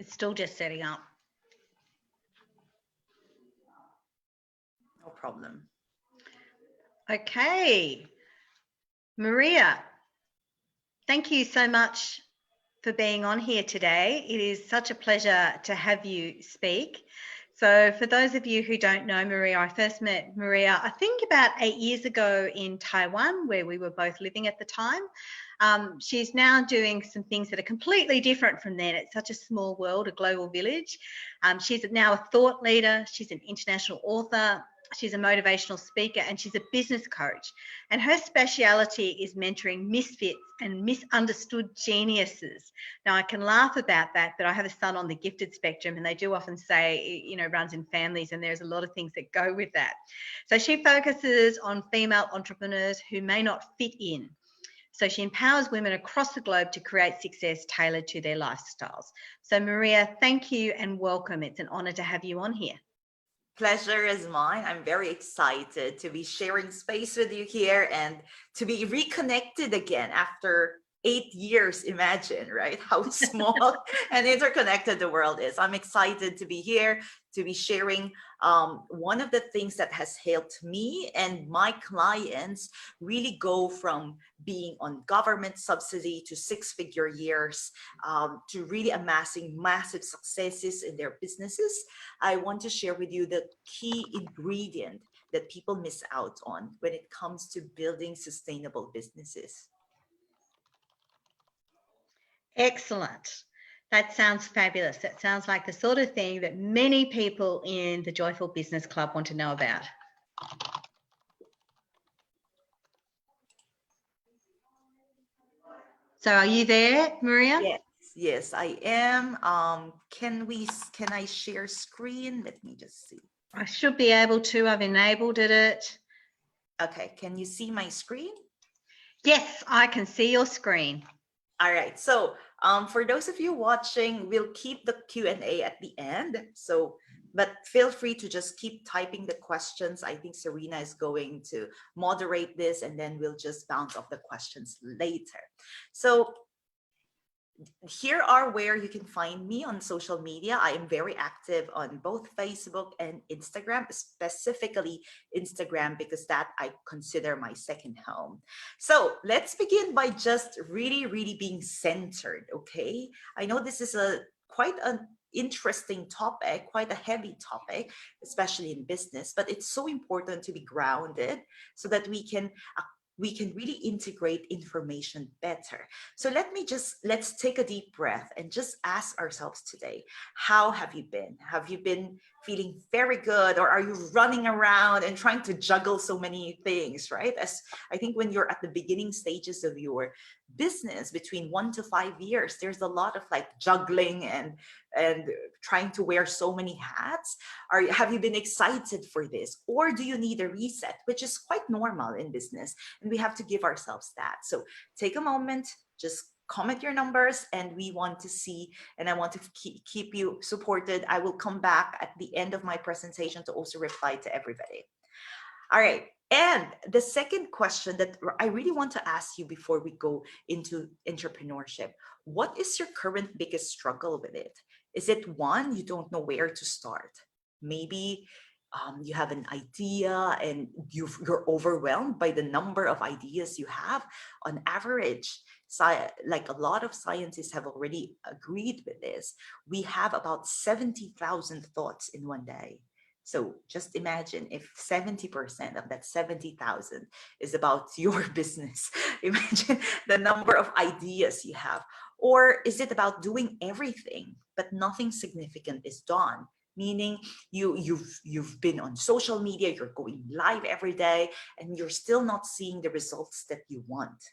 It's still just setting up. No problem. Okay. Maria, thank you so much for being on here today. It is such a pleasure to have you speak. So for those of you who don't know Maria, I first met Maria, I think about 8 years ago in Taiwan, where we were both living at the time. She's now doing some things that are completely different from then. It's such a small world, a global village. She's now a thought leader. She's an international author. She's a motivational speaker, and she's a business coach. And her speciality is mentoring misfits and misunderstood geniuses. Now, I can laugh about that, but I have a son on the gifted spectrum, and they do often say, you know, runs in families, and there's a lot of things that go with that. So she focuses on female entrepreneurs who may not fit in. So she empowers women across the globe to create success tailored to their lifestyles. So Maria, thank you and welcome. It's an honor to have you on here. Pleasure is mine. I'm very excited to be sharing space with you here and to be reconnected again after 8 years. Imagine, right? How small and interconnected the world is. I'm excited to be here, to be sharing one of the things that has helped me and my clients really go from being on government subsidy to 6-figure years, to really amassing massive successes in their businesses. I want to share with you the key ingredient that people miss out on when it comes to building sustainable businesses. Excellent. That sounds fabulous. That sounds like the sort of thing that many people in the Joyful Business Club want to know about. So are you there, Maria? Yes, I am. Can I share screen? Let me just see. I should be able to. I've enabled it. Okay, can you see my screen? Yes, I can see your screen. All right, so for those of you watching, we'll keep the Q&A at the end. So, but feel free to just keep typing the questions. I think Serena is going to moderate this, and then we'll just bounce off the questions later. So here are where you can find me on social media. I am very active on both Facebook and Instagram, specifically Instagram, because that I consider my second home. So let's begin by just really being centered, okay? I know this is quite an interesting topic, quite a heavy topic, especially in business, but it's so important to be grounded so that we can really integrate information better. So let's take a deep breath and just ask ourselves today, how have you been? Have you been feeling very good, or are you running around and trying to juggle so many things, right? As I think when you're at the beginning stages of your business, between 1 to 5 years, there's a lot of like juggling and trying to wear so many hats. Have you been excited for this, or do you need a reset, which is quite normal in business, and we have to give ourselves that. So take a moment, just comment your numbers, and we want to see, and I want to keep you supported. I will come back at the end of my presentation to also reply to everybody. All right. And the second question that I really want to ask you before we go into entrepreneurship, what is your current biggest struggle with it? Is it one, you don't know where to start? Maybe you have an idea and you're overwhelmed by the number of ideas you have. On average, like a lot of scientists have already agreed with this, we have about 70,000 thoughts in one day. So just imagine if 70% of that 70,000 is about your business. Imagine the number of ideas you have. Or is it about doing everything, but nothing significant is done? Meaning you've been on social media, you're going live every day, and you're still not seeing the results that you want.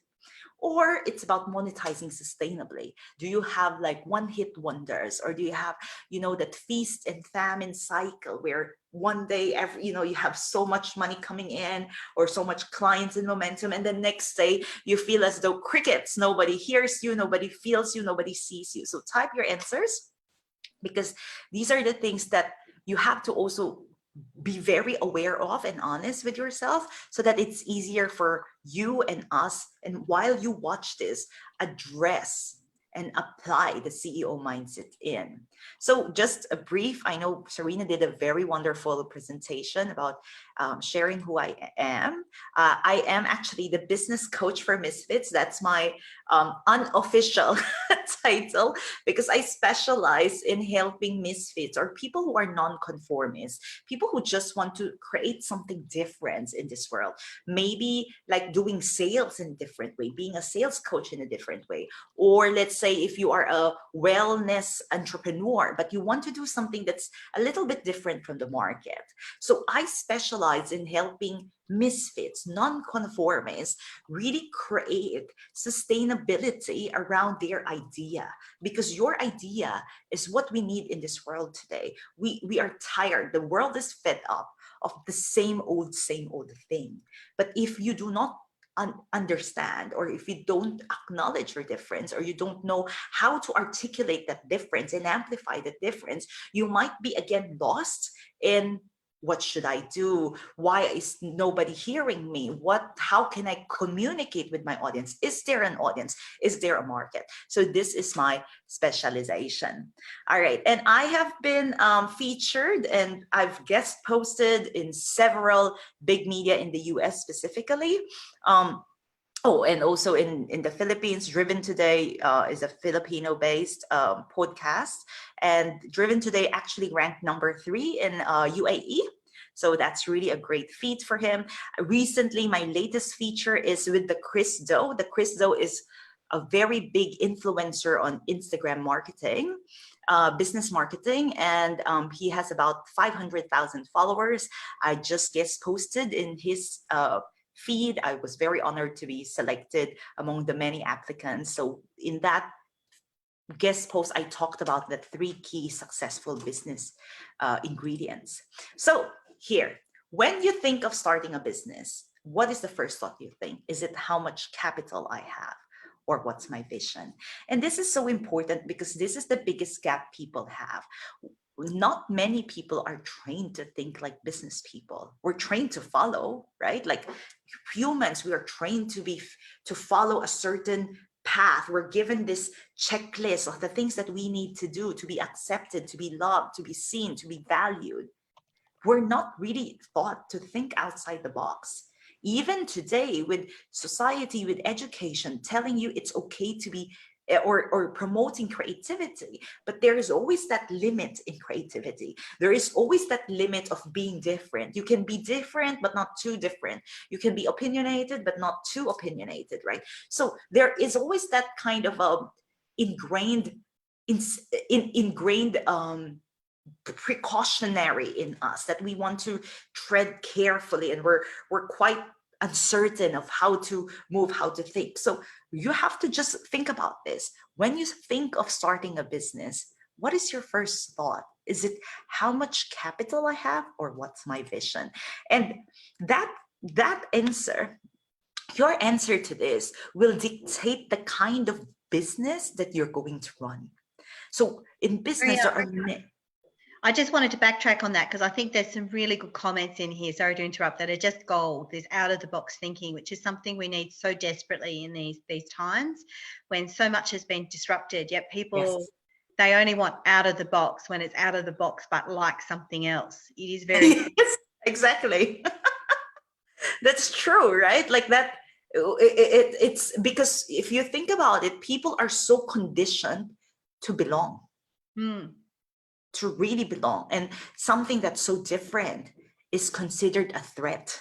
Or it's about monetizing sustainably. Do you have like one-hit wonders, or do you have, that feast and famine cycle where one day you have so much money coming in or so much clients and momentum, and the next day you feel as though crickets, nobody hears you, nobody feels you, nobody sees you. So type your answers, because these are the things that you have to also be very aware of and honest with yourself, so that it's easier for you and us. And while you watch this, address and apply the CEO mindset in. So just a brief, I know Serena did a very wonderful presentation about sharing who I am. I am actually the business coach for Misfits. That's my unofficial title, because I specialize in helping misfits, or people who are non-conformists, people who just want to create something different in this world. Maybe like doing sales in a different way, being a sales coach in a different way. Or let's say if you are a wellness entrepreneur, but you want to do something that's a little bit different from the market. So I specialize in helping misfits, non-conformists, really create sustainability around their idea, because your idea is what we need in this world today. We are tired. The world is fed up of the same old thing. But if you do not understand, or if you don't acknowledge your difference, or you don't know how to articulate that difference and amplify that difference, you might be again lost in, what should I do? Why is nobody hearing me? How can I communicate with my audience? Is there an audience? Is there a market? So this is my specialization. All right. And I have been featured, and I've guest posted in several big media in the US specifically. Oh, and also in the Philippines. Driven Today is a Filipino-based podcast, and Driven Today actually ranked #3 in UAE. So that's really a great feat for him. Recently, my latest feature is with the Chris Do. The Chris Do is a very big influencer on Instagram marketing, business marketing, and he has about 500,000 followers. I just guest posted in his feed. I was very honored to be selected among the many applicants. So in that guest post, I talked about the 3 key successful business ingredients. So here, when you think of starting a business, what is the first thought you think? Is it how much capital I have? Or what's my vision? And this is so important, because this is the biggest gap people have. Not many people are trained to think like business people. We're trained to follow, right? Like humans, we are trained to follow a certain path. We're given this checklist of the things that we need to do to be accepted, to be loved, to be seen, to be valued. We're not really taught to think outside the box. Even today, with society, with education telling you it's okay to be, or promoting creativity, but there is always that limit in creativity. There is always that limit of being different. You can be different, but not too different. You can be opinionated, but not too opinionated, right? So there is always that kind of ingrained precautionary in us, that we want to tread carefully, and we're quite uncertain of how to move, how to think. So you have to just think about this. When you think of starting a business, what is your first thought? Is it how much capital I have, or what's my vision? And that answer, your answer to this, will dictate the kind of business that you're going to run. So in business, there are I just wanted to backtrack on that, because I think there's some really good comments in here, sorry to interrupt, that are just gold. There's out of the box thinking, which is something we need so desperately in these times when so much has been disrupted, yet people, yes, they only want out of the box when it's out of the box but like something else. It is very yes, exactly. That's true, right? Like that. It's because if you think about it, people are so conditioned to belong. To really belong, and something that's so different is considered a threat,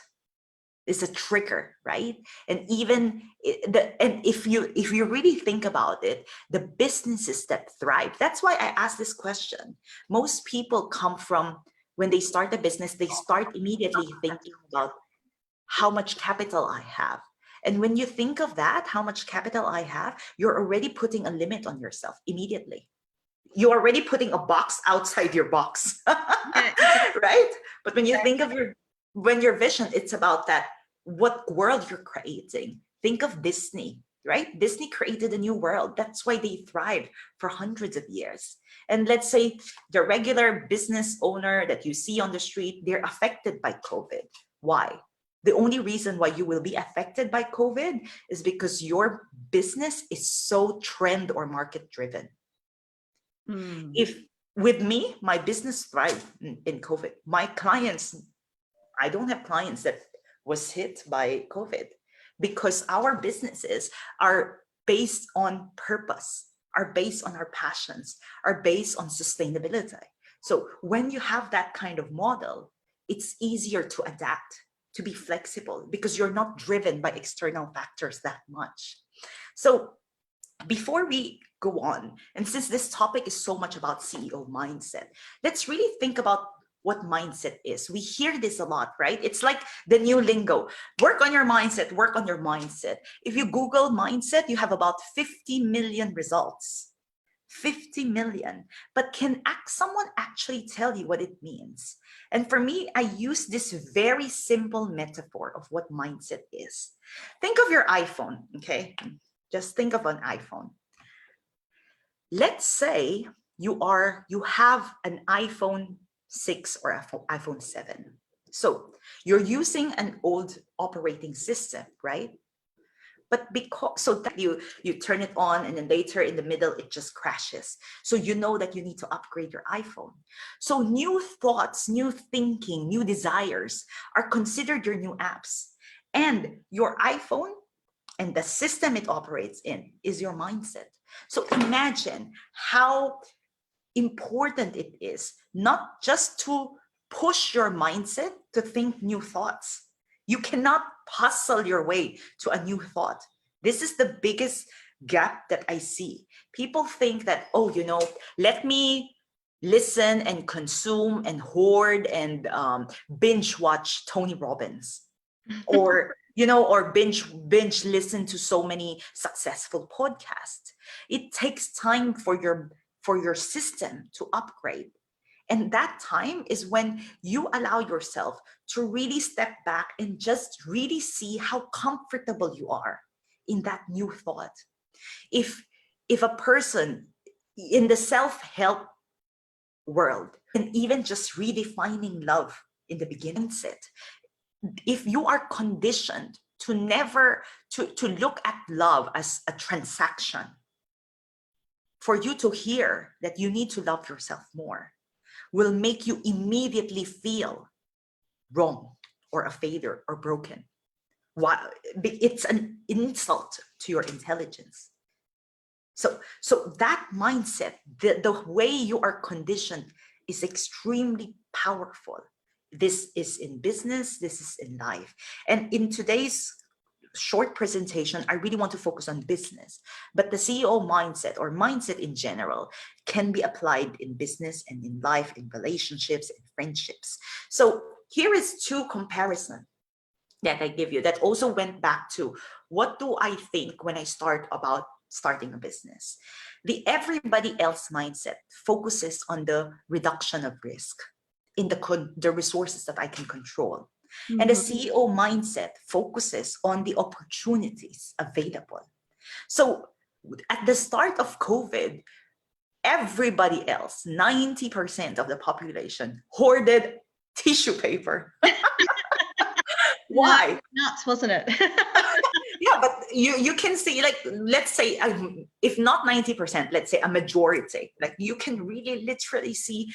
is a trigger, right? And even if you really think about it, the businesses that thrive, that's why I asked this question. Most people come from, when they start a business, they start immediately thinking about how much capital I have. And when you think of that, how much capital I have, you're already putting a limit on yourself immediately. You're already putting a box outside your box, right? But when you think of your vision, it's about that, what world you're creating. Think of Disney, right? Disney created a new world. That's why they thrived for hundreds of years. And let's say the regular business owner that you see on the street, they're affected by COVID. Why? The only reason why you will be affected by COVID is because your business is so trend or market driven. If with me, my business thrived in COVID. My clients, I don't have clients that was hit by COVID, because our businesses are based on purpose, are based on our passions, are based on sustainability. So when you have that kind of model, it's easier to adapt, to be flexible, because you're not driven by external factors that much. So before we go on, and since this topic is so much about CEO mindset, let's really think about what mindset is. We hear this a lot, right? It's like the new lingo. Work on your mindset, work on your mindset. If you Google mindset, you have about 50 million results. 50 million. But can someone actually tell you what it means? And for me, I use this very simple metaphor of what mindset is. Think of your iPhone, okay? Just think of an iPhone. Let's say you have an iPhone 6 or iPhone 7. So you're using an old operating system, right? But because so that you turn it on, and then later in the middle it just crashes. So you know that you need to upgrade your iPhone. So new thoughts, new thinking, new desires are considered your new apps. And your iPhone and the system it operates in is your mindset. So imagine how important it is not just to push your mindset to think new thoughts. You cannot hustle your way to a new thought. This is the biggest gap that I see. People think that, oh, let me listen and consume and hoard and binge watch Tony Robbins, or or binge listen to so many successful podcasts. It takes time for your system to upgrade. And that time is when you allow yourself to really step back and just really see how comfortable you are in that new thought. If a person in the self-help world, and even just redefining love in the beginning set, if you are conditioned to never to look at love as a transaction, for you to hear that you need to love yourself more will make you immediately feel wrong or a failure or broken. Why? It's an insult to your intelligence. So that mindset, the way you are conditioned, is extremely powerful. This is in business, this is in life. And in today's short presentation, I really want to focus on business, but the CEO mindset or mindset in general can be applied in business and in life, in relationships, in friendships. So here is two comparisons that I give you that also went back to what do I think when I start about starting a business. The everybody else mindset focuses on the reduction of risk in the resources that I can control. And the CEO mindset focuses on the opportunities available. So at the start of COVID, everybody else, 90% of the population, hoarded tissue paper. Why? Nuts, wasn't it? Yeah, but you can see, like, let's say, if not 90%, let's say a majority, like you can really literally see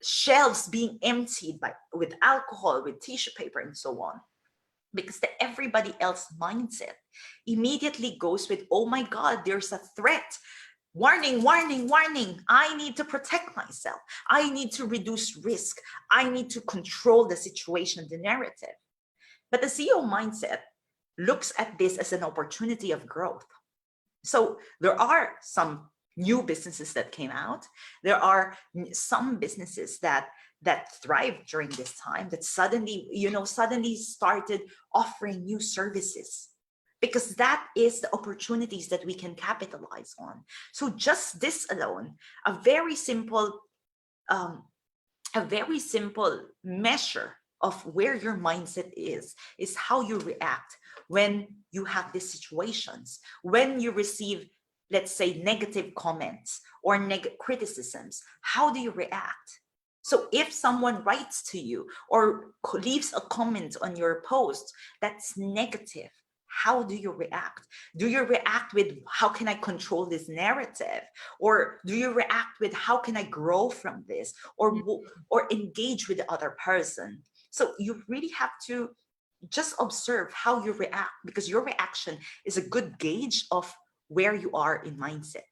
shelves being emptied with alcohol, with tissue paper, and so on. Because the everybody else mindset immediately goes with, oh my God, there's a threat. Warning, warning, warning. I need to protect myself. I need to reduce risk. I need to control the situation, the narrative. But the CEO mindset looks at this as an opportunity of growth. So there are some new businesses that came out. There are some businesses that thrived during this time, that suddenly started offering new services, because that is the opportunities that we can capitalize on. So just this alone, a very simple measure of where your mindset is how you react when you have these situations, when you receive, let's say, negative comments or negative criticisms. How do you react? So if someone writes to you or leaves a comment on your post that's negative, how do you react? Do you react with, how can I control this narrative? Or do you react with, how can I grow from this? Or engage with the other person? So you really have to just observe how you react, because your reaction is a good gauge of where you are in mindset.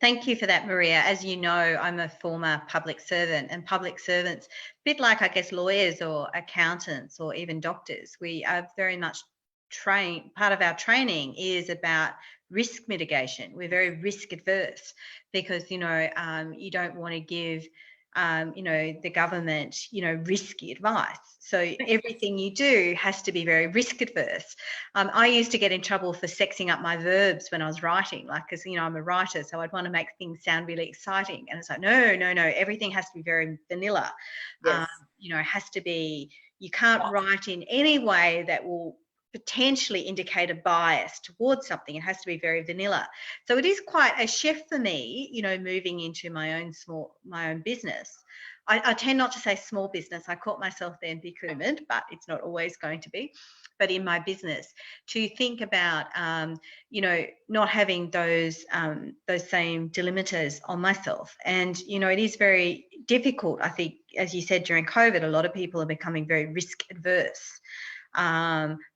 Thank you for that, Maria. As you know, I'm a former public servant, and public servants, a bit like, I guess, lawyers or accountants or even doctors, we are very much trained. Part of our training is about risk mitigation. We're very risk adverse because, you don't want to give, the government, risky advice. So everything you do has to be very risk adverse. I used to get in trouble for sexing up my verbs when I was writing, like, because, I'm a writer, so I'd want to make things sound really exciting. And it's like, no, everything has to be very vanilla. Yes. It has to be, you can't write in any way that will potentially indicate a bias towards something. It has to be very vanilla. So it is quite a shift for me, moving into my own business. I tend not to say small business. I caught myself then procurement, but it's not always going to be. But in my business, to think about, not having those same delimiters on myself. And, it is very difficult. I think, as you said, during COVID, a lot of people are becoming very risk adverse.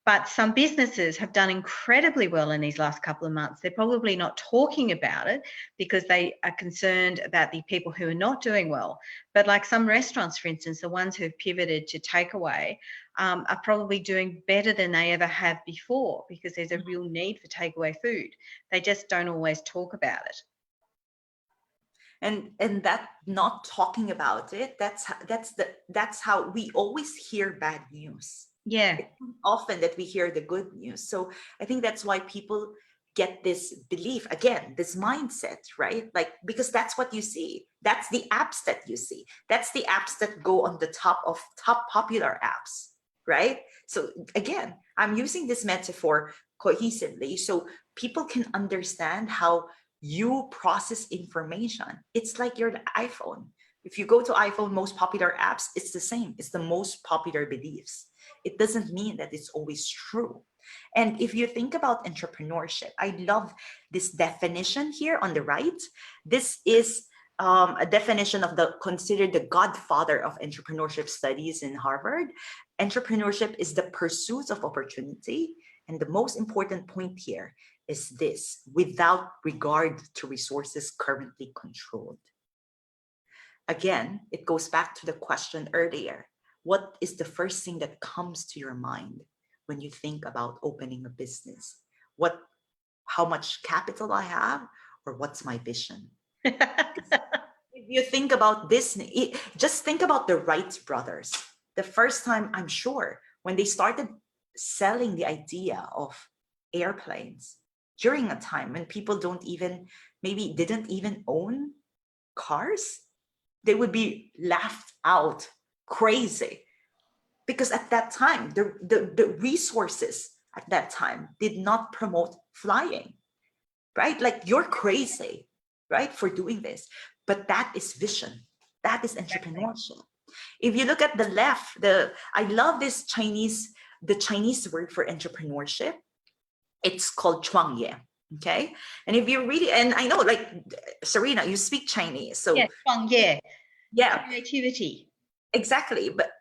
But some businesses have done incredibly well in these last couple of months. They're probably not talking about it because they are concerned about the people who are not doing well. But like some restaurants, for instance, the ones who have pivoted to takeaway, are probably doing better than they ever have before because there's a real need for takeaway food. They just don't always talk about it. And that not talking about it, that's how we always hear bad news. Yeah. It's often that we hear the good news. So I think that's why people get this belief, again, this mindset, right? Like, because that's what you see. That's the apps that you see. That's the apps that go on the top of top popular apps, right? So again, I'm using this metaphor cohesively so people can understand how you process information. It's like your iPhone. If you go to iPhone, most popular apps, it's the same. It's the most popular beliefs. It doesn't mean that it's always true. And if you think about entrepreneurship, I love this definition here on the right. This is a definition of considered the godfather of entrepreneurship studies in Harvard. Entrepreneurship is the pursuit of opportunity. And the most important point here is this: without regard to resources currently controlled. Again, it goes back to the question earlier. What is the first thing that comes to your mind when you think about opening a business? How much capital I have, or what's my vision? If you think about Disney, just think about the Wright brothers. The first time, I'm sure, when they started selling the idea of airplanes during a time when people maybe didn't even own cars, they would be laughed out crazy, because at that time the resources at that time did not promote flying, right? Like, you're crazy, right, for doing this. But that is vision. That is entrepreneurship. If you look at the left, I love the Chinese word for entrepreneurship. It's called 创业. Okay. And if you really, and I know, like, Serena, you speak Chinese. So yeah, 创业. Yeah. Creativity. Exactly. But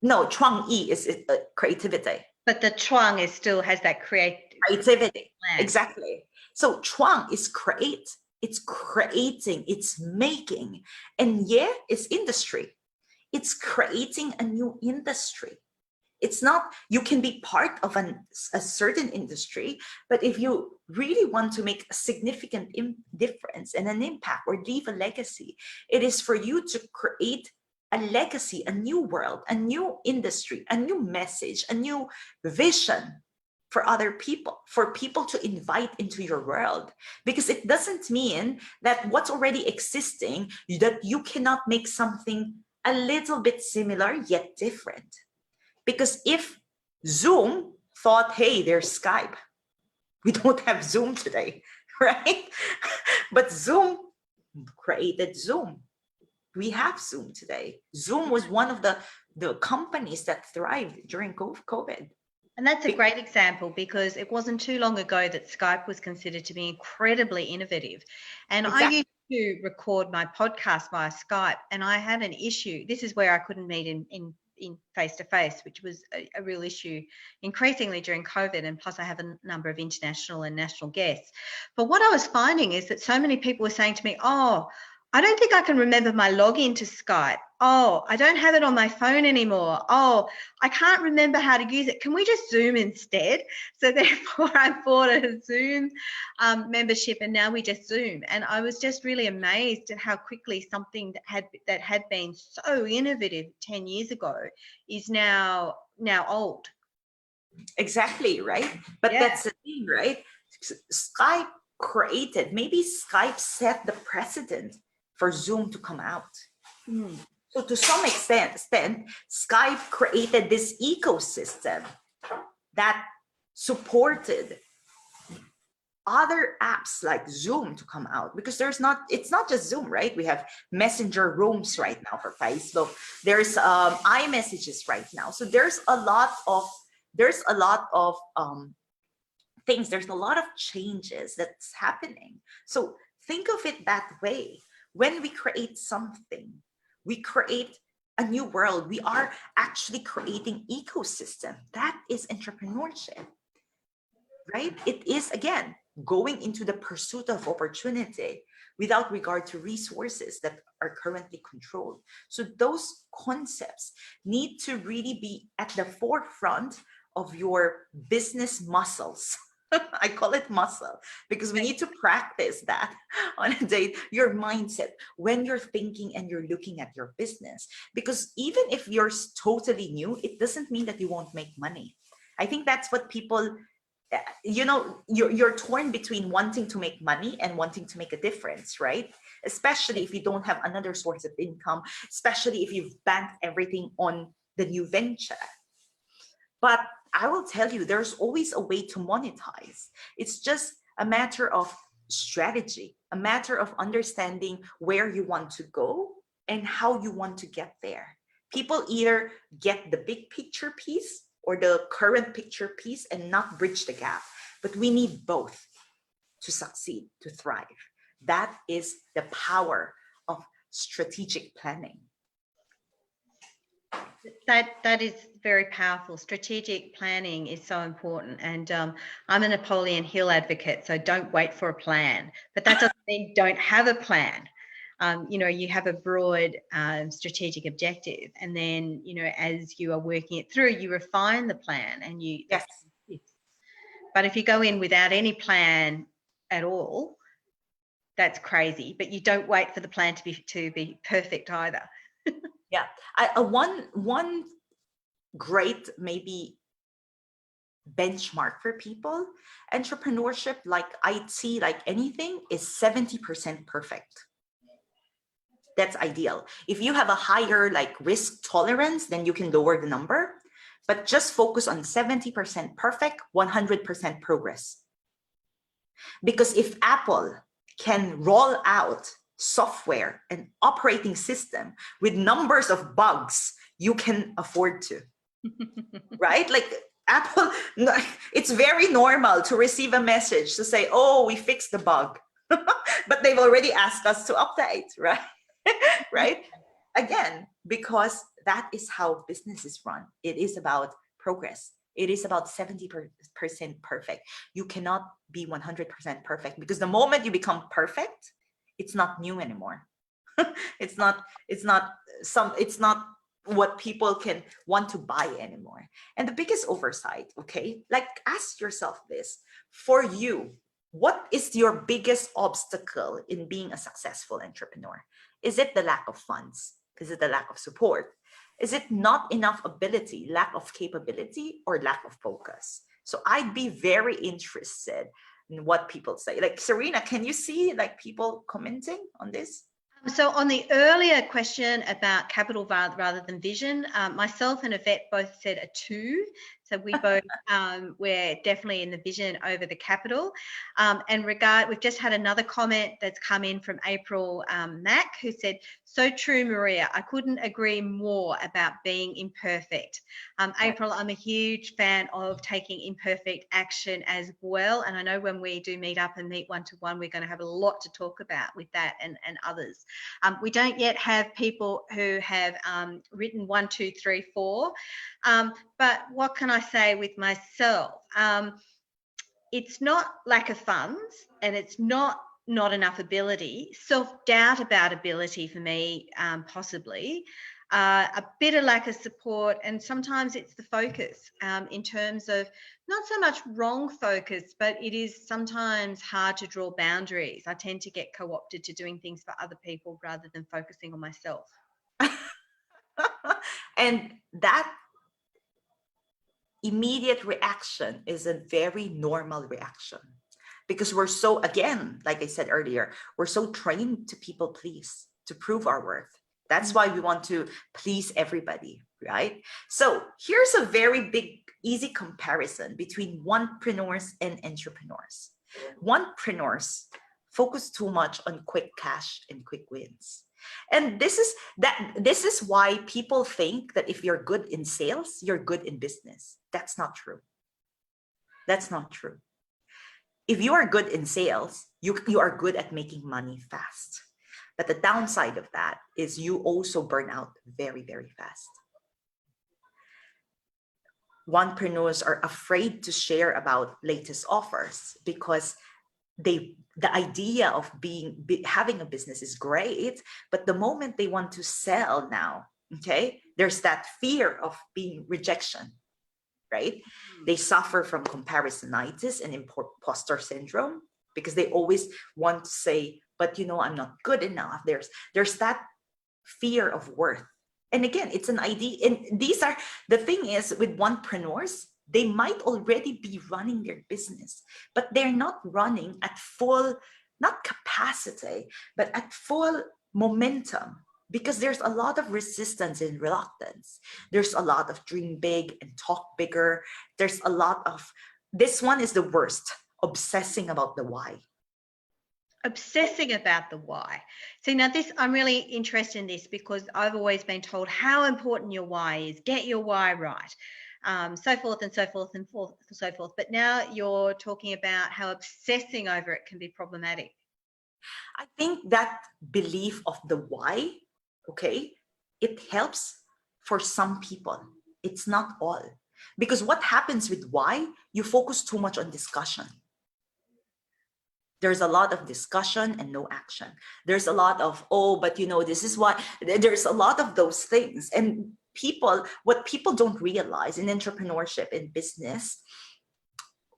no, 创意 is creativity. But the 创 still has that creativity. Exactly. So 创 is create. It's creating. It's making. And yeah, it's industry. It's creating a new industry. It's not, you can be part of a certain industry, but if you really want to make a significant difference and an impact or leave a legacy, it is for you to create a legacy, a new world, a new industry, a new message, a new vision for other people, for people to invite into your world. Because it doesn't mean that what's already existing, that you cannot make something a little bit similar yet different. Because if Zoom thought, hey, there's Skype, we don't have Zoom today, right? But Zoom created Zoom. we have Zoom today. Zoom was one of the companies that thrived during COVID. And that's a great example, because it wasn't too long ago that Skype was considered to be incredibly innovative. And I Exactly. used to record my podcast via Skype, and I had an issue. This is where I couldn't meet in face to face, which was a real issue increasingly during COVID. And plus, I have a number of international and national guests. But what I was finding is that so many people were saying to me, "Oh, I don't think I can remember my login to Skype. Oh, I don't have it on my phone anymore. Oh, I can't remember how to use it. Can we just Zoom instead?" So therefore, I bought a Zoom membership, and now we just Zoom. And I was just really amazed at how quickly something that had been so innovative 10 years ago is now old. Exactly, right? But that's the thing, right? Skype created, maybe Skype set the precedent for Zoom to come out. So to some extent, Skype created this ecosystem that supported other apps like Zoom to come out, because it's not just Zoom, right? We have messenger rooms right now for Facebook. There's iMessages right now. So there's a lot of things. There's a lot of changes that's happening. So think of it that way. When we create something, we create a new world. We are actually creating ecosystem. That is entrepreneurship, right? It is, again, going into the pursuit of opportunity without regard to resources that are currently controlled. So those concepts need to really be at the forefront of your business muscles. I call it muscle, because we need to practice that on a day, your mindset, when you're thinking and you're looking at your business. Because even if you're totally new, it doesn't mean that you won't make money. I think that's what people, you're torn between wanting to make money and wanting to make a difference, right? Especially if you don't have another source of income, especially if you've banked everything on the new venture. But I will tell you, there's always a way to monetize. It's just a matter of strategy, a matter of understanding where you want to go and how you want to get there. People either get the big picture piece or the current picture piece and not bridge the gap. But we need both to succeed, to thrive. That is the power of strategic planning. That is very powerful. Strategic planning is so important. And I'm a Napoleon Hill advocate, so don't wait for a plan. But that doesn't mean don't have a plan. You have a broad strategic objective, and then, as you are working it through, you refine the plan and you. Yes. But if you go in without any plan at all, that's crazy. But you don't wait for the plan to be perfect either. Yeah, one great maybe benchmark for people, entrepreneurship, like IT, like anything, is 70% perfect. That's ideal. If you have a higher like risk tolerance, then you can lower the number, but just focus on 70% perfect, 100% progress. Because if Apple can roll out software and operating system with numbers of bugs, you can afford to. Right? Like Apple, it's very normal to receive a message to say, "Oh, we fixed the bug." But they've already asked us to update, right? Right? Again, because that is how business is run. It is about progress. It is about 70% perfect. You cannot be 100% perfect, because the moment you become perfect, it's not new anymore. It's not what people can want to buy anymore. And the biggest oversight, okay, like ask yourself this: for you, what is your biggest obstacle in being a successful entrepreneur? Is it the lack of funds? Is it the lack of support? Is it not enough ability, lack of capability, or lack of focus? So I'd be very interested in what people say. Like, Serena, can you see like people commenting on this? So on the earlier question about capital rather than vision, myself and Yvette both said a 2. So we both, we're definitely in the vision over the capital. We've just had another comment that's come in from April Mack, who said, so true, Maria. I couldn't agree more about being imperfect. April, I'm a huge fan of taking imperfect action as well. And I know when we do meet up and meet one-to-one, we're going to have a lot to talk about with that and others. We don't yet have people who have written 1, 2, 3, 4. But what can I say with myself? It's not lack of funds, and it's not enough ability. Self-doubt about ability for me, possibly. A bit of lack of support, and sometimes it's the focus, in terms of not so much wrong focus, but it is sometimes hard to draw boundaries. I tend to get co-opted to doing things for other people rather than focusing on myself. And that immediate reaction is a very normal reaction, because we're so, again, like I said earlier, we're so trained to people please, to prove our worth. That's why we want to please everybody, right? So here's a very big, easy comparison between onepreneurs and entrepreneurs. Onepreneurs focus too much on quick cash and quick wins. And this is why people think that if you're good in sales, you're good in business. That's not true. That's not true. If you are good in sales, you are good at making money fast. But the downside of that is you also burn out very, very fast. Onepreneurs are afraid to share about latest offers because the idea of having a business is great, but the moment they want to sell now, okay, there's that fear of being rejection, right? They suffer from comparisonitis and imposter syndrome because they always want to say, but I'm not good enough. There's that fear of worth. And again, it's an idea. And these are, the thing is with onepreneurs, they might already be running their business, but they're not running at full, not capacity, but at full momentum, because there's a lot of resistance and reluctance. There's a lot of dream big and talk bigger. There's a lot of, this one is the worst, obsessing about the why. Obsessing about the why. See, now this, I'm really interested in this because I've always been told how important your why is. Get your why right. So forth and so forth and so forth. But now you're talking about how obsessing over it can be problematic. I think that belief of the why, okay, it helps for some people. It's not all. Because what happens with why, you focus too much on discussion. There's a lot of discussion and no action. There's a lot of, but this is what, there's a lot of those things. And what people don't realize in entrepreneurship, in business,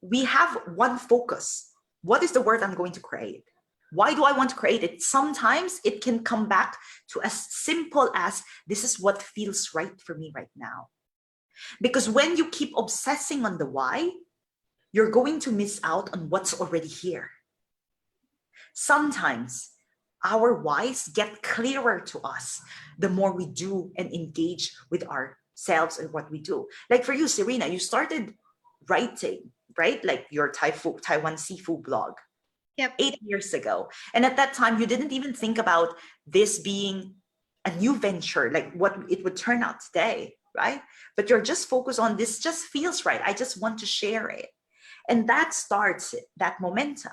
we have one focus. What is the word I'm going to create? Why do I want to create it? Sometimes it can come back to as simple as, this is what feels right for me right now. Because when you keep obsessing on the why, you're going to miss out on what's already here. Sometimes our whys get clearer to us the more we do and engage with ourselves and what we do. Like for you, Serena, you started writing, right? Like your Taiwan seafood blog. Yep. 8 years ago. And at that time, you didn't even think about this being a new venture, like what it would turn out today, right? But you're just focused on, this just feels right. I just want to share it. And that starts that momentum.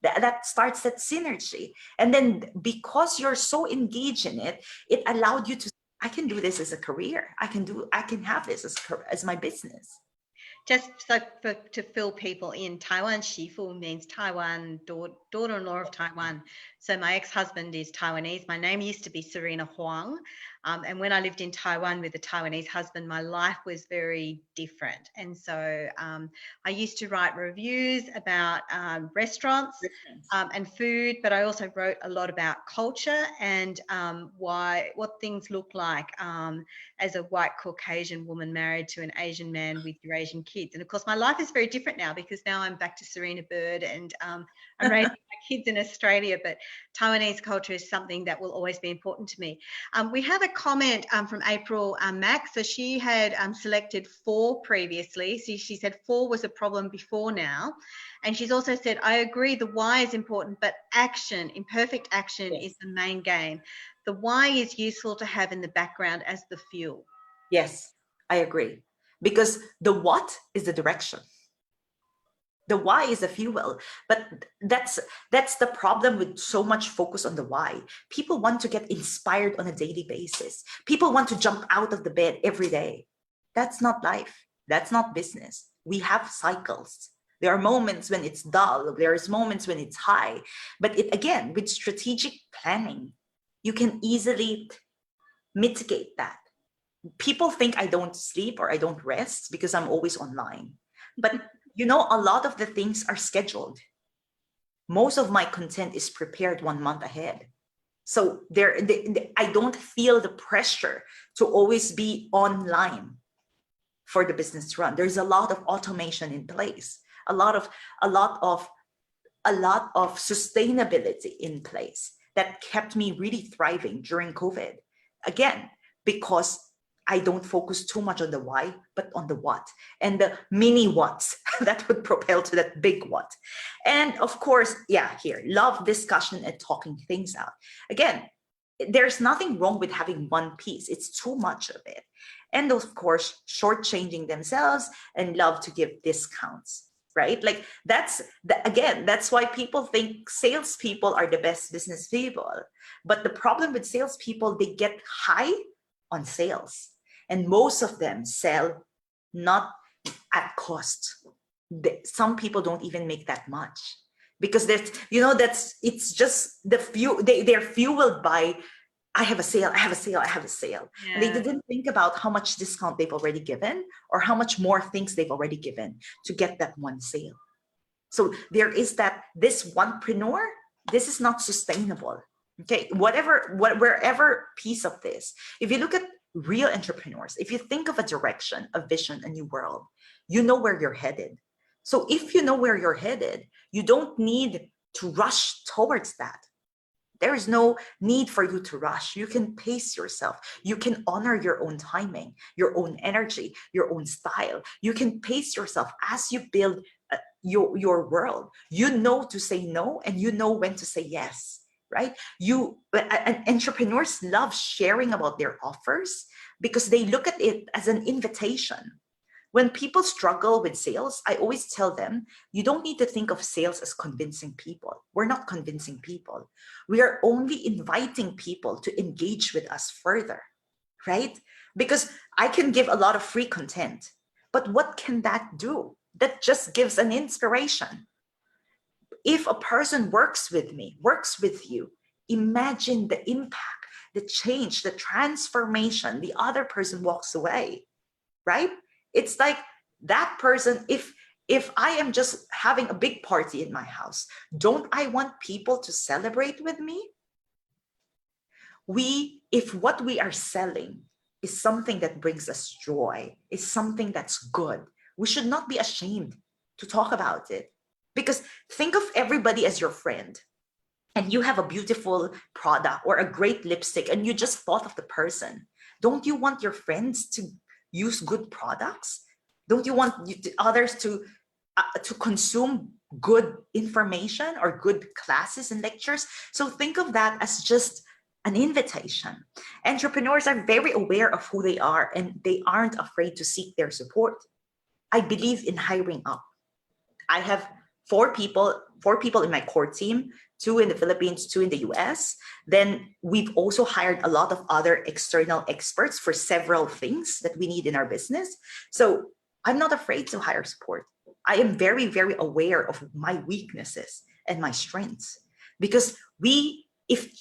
That starts that synergy. And then because you're so engaged in it, it allowed you to, I can do this as a career. I can have this as my business. Just so to fill people in, Taiwan Shifu means Taiwan, daughter-in-law of Taiwan. So my ex-husband is Taiwanese. My name used to be Serena Huang. And when I lived in Taiwan with a Taiwanese husband, my life was very different. And so I used to write reviews about restaurants and food, but I also wrote a lot about culture and what things look like as a white Caucasian woman married to an Asian man with Eurasian kids. And of course, my life is very different now because now I'm back to Serena Bird and I'm raising my kids in Australia, but Taiwanese culture is something that will always be important to me. We have a comment from April Mack. So she had selected 4 previously. So she said 4 was a problem before now. And she's also said, I agree the why is important, but action, imperfect action is the main game. The why is useful to have in the background as the fuel. Yes, I agree. Because the what is the direction. The why is the fuel, but that's the problem with so much focus on the why. People want to get inspired on a daily basis. People want to jump out of the bed every day. That's not life. That's not business. We have cycles. There are moments when it's dull. There's moments when it's high. But again, with strategic planning, you can easily mitigate that. People think I don't sleep or I don't rest because I'm always online. But a lot of the things are scheduled. Most of my content is prepared 1 month ahead. So I don't feel the pressure to always be online for the business to run. There's a lot of automation in place, a lot of sustainability in place that kept me really thriving during COVID. Again, because I don't focus too much on the why, but on the what and the mini whats that would propel to that big what. And of course, love discussion and talking things out. Again, there's nothing wrong with having one piece. It's too much of it. And of course, shortchanging themselves and love to give discounts, right? Like that's why people think salespeople are the best business people. But the problem with salespeople, they get high on sales. And most of them sell not at cost. Some people don't even make that much because it's just the few, they're fueled by, I have a sale. Yeah. And they didn't think about how much discount they've already given or how much more things they've already given to get that one sale. So there is this onepreneur, this is not sustainable. Okay, wherever piece of this, if you look at real entrepreneurs, if you think of a direction, a vision, a new world, you know where you're headed. So if you know where you're headed, you don't need to rush towards that. There is no need for you to rush. You can pace yourself. You can honor your own timing, your own energy, your own style. You can pace yourself as you build your world. You know to say no and you know when to say yes. Right? Entrepreneurs love sharing about their offers because they look at it as an invitation. When people struggle with sales, I always tell them, you don't need to think of sales as convincing people. We're not convincing people. We are only inviting people to engage with us further, right? Because I can give a lot of free content, but what can that do? That just gives an inspiration. If a person works with me, works with you, imagine the impact, the change, the transformation. The other person walks away, right? It's like that person, if I am just having a big party in my house, don't I want people to celebrate with me? If what we are selling is something that brings us joy, is something that's good, we should not be ashamed to talk about it. Because think of everybody as your friend and you have a beautiful product or a great lipstick and you just thought of the person. Don't you want your friends to use good products? Don't you want others to consume good information or good classes and lectures? So think of that as just an invitation. Entrepreneurs are very aware of who they are and they aren't afraid to seek their support. I believe in hiring up. I have 4 people in my core team, 2 in the Philippines, 2 in the US. Then we've also hired a lot of other external experts for several things that we need in our business. So I'm not afraid to hire support. I am very, very aware of my weaknesses and my strengths because if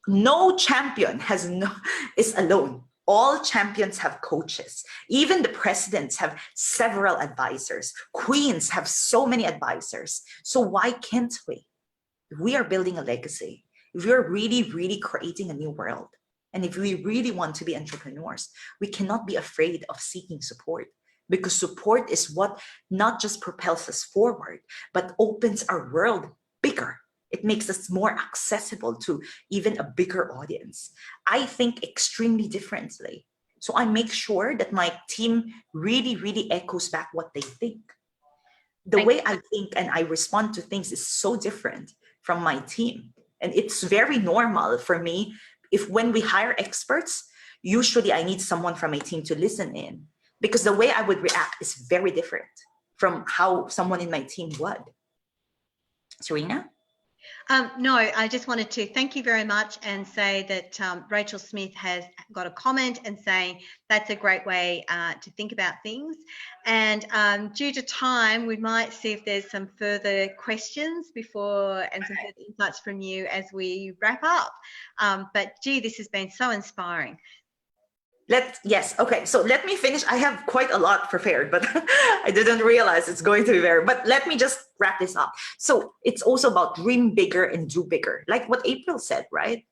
no champion is alone. All champions have coaches. Even the presidents have several advisors. Queens have so many advisors. So why can't we? If we are building a legacy, if we're really, really creating a new world, and if we really want to be entrepreneurs, we cannot be afraid of seeking support because support is what not just propels us forward, but opens our world bigger. It makes us more accessible to even a bigger audience. I think extremely differently. So I make sure that my team really, really echoes back what they think. The way I think and I respond to things is so different from my team. And it's very normal for me. If when we hire experts, usually I need someone from my team to listen in, because the way I would react is very different from how someone in my team would. Serena? No, I just wanted to thank you very much and say that Rachel Smith has got a comment and saying that's a great way to think about things. And due to time, we might see if there's some further questions before and some further insights from you as we wrap up. But gee, this has been so inspiring. Yes. Okay. So let me finish. I have quite a lot prepared, but I didn't realize it's going to be very, but let me just wrap this up. So it's also about dream bigger and do bigger. Like what April said, right?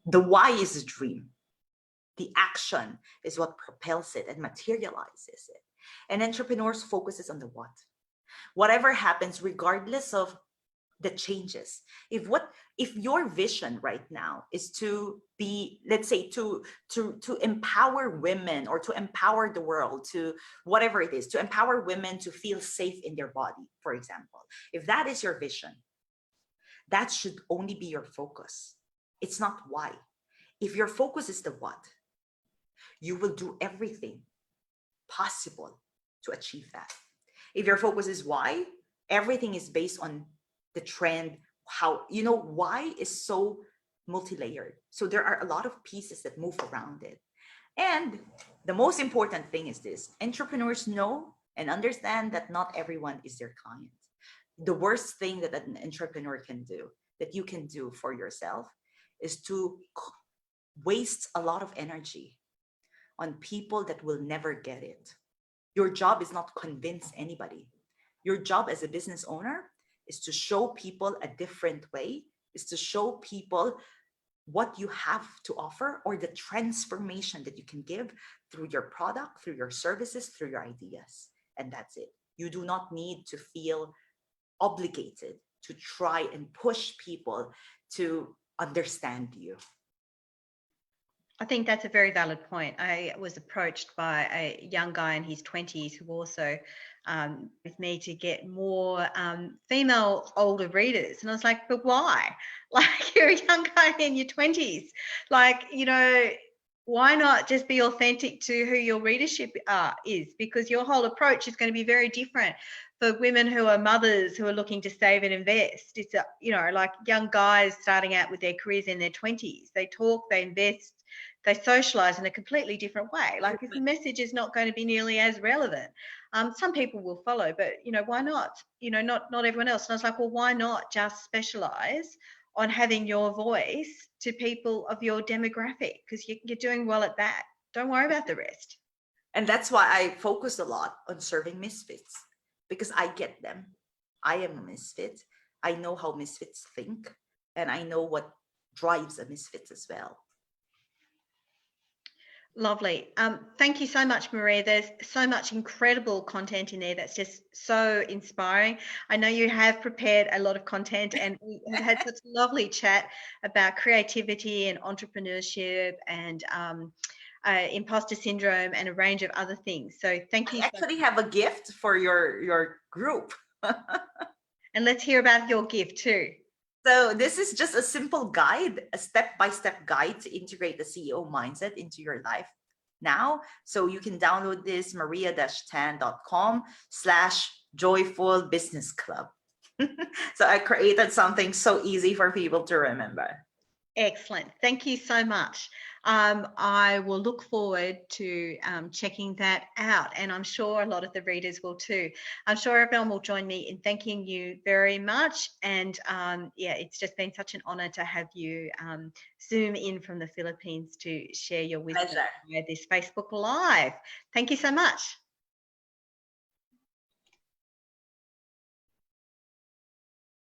The why is the dream. The action is what propels it and materializes it. And entrepreneurs focuses on the what. Whatever happens, regardless of the changes. If your vision right now is to be, let's say, to empower women or to empower the world, to whatever it is, to empower women to feel safe in their body, for example, if that is your vision, that should only be your focus. It's not why. If your focus is the what, you will do everything possible to achieve that. If your focus is why, everything is based on the trend, how, why is so multi-layered. So there are a lot of pieces that move around it. And the most important thing is this: entrepreneurs know and understand that not everyone is their client. The worst thing that an entrepreneur can do, that you can do for yourself, is to waste a lot of energy on people that will never get it. Your job is not to convince anybody. Your job as a business owner is to show people a different way, is to show people what you have to offer or the transformation that you can give through your product, through your services, through your ideas. And that's it. You do not need to feel obligated to try and push people to understand you. I think that's a very valid point. I was approached by a young guy in his 20s who also with me to get more female older readers. And I was like, but why? Like, you're a young guy in your 20s. Like, why not just be authentic to who your readership is? Because your whole approach is going to be very different for women who are mothers who are looking to save and invest. It's, like young guys starting out with their careers in their 20s. They talk, they invest, they socialize in a completely different way. Like, if the message is not going to be nearly as relevant, some people will follow, but why not? Not everyone else. And I was like, well, why not just specialize on having your voice to people of your demographic? Because you're doing well at that. Don't worry about the rest. And that's why I focus a lot on serving misfits, because I get them. I am a misfit. I know how misfits think, and I know what drives a misfit as well. Lovely. Thank you so much, Maria. There's so much incredible content in there that's just so inspiring. I know you have prepared a lot of content, and we have had such a lovely chat about creativity and entrepreneurship and imposter syndrome and a range of other things. So thank you. I actually have a gift for your group. And let's hear about your gift too. So this is just a simple guide, a step-by-step guide to integrate the CEO mindset into your life now. So you can download this maria-tan.com/joyful business club. So I created something so easy for people to remember. Excellent. Thank you so much. I will look forward to checking that out, and I'm sure a lot of the readers will too. I'm sure everyone will join me in thanking you very much. And it's just been such an honor to have you Zoom in from the Philippines to share your wisdom via this Facebook Live. Thank you so much.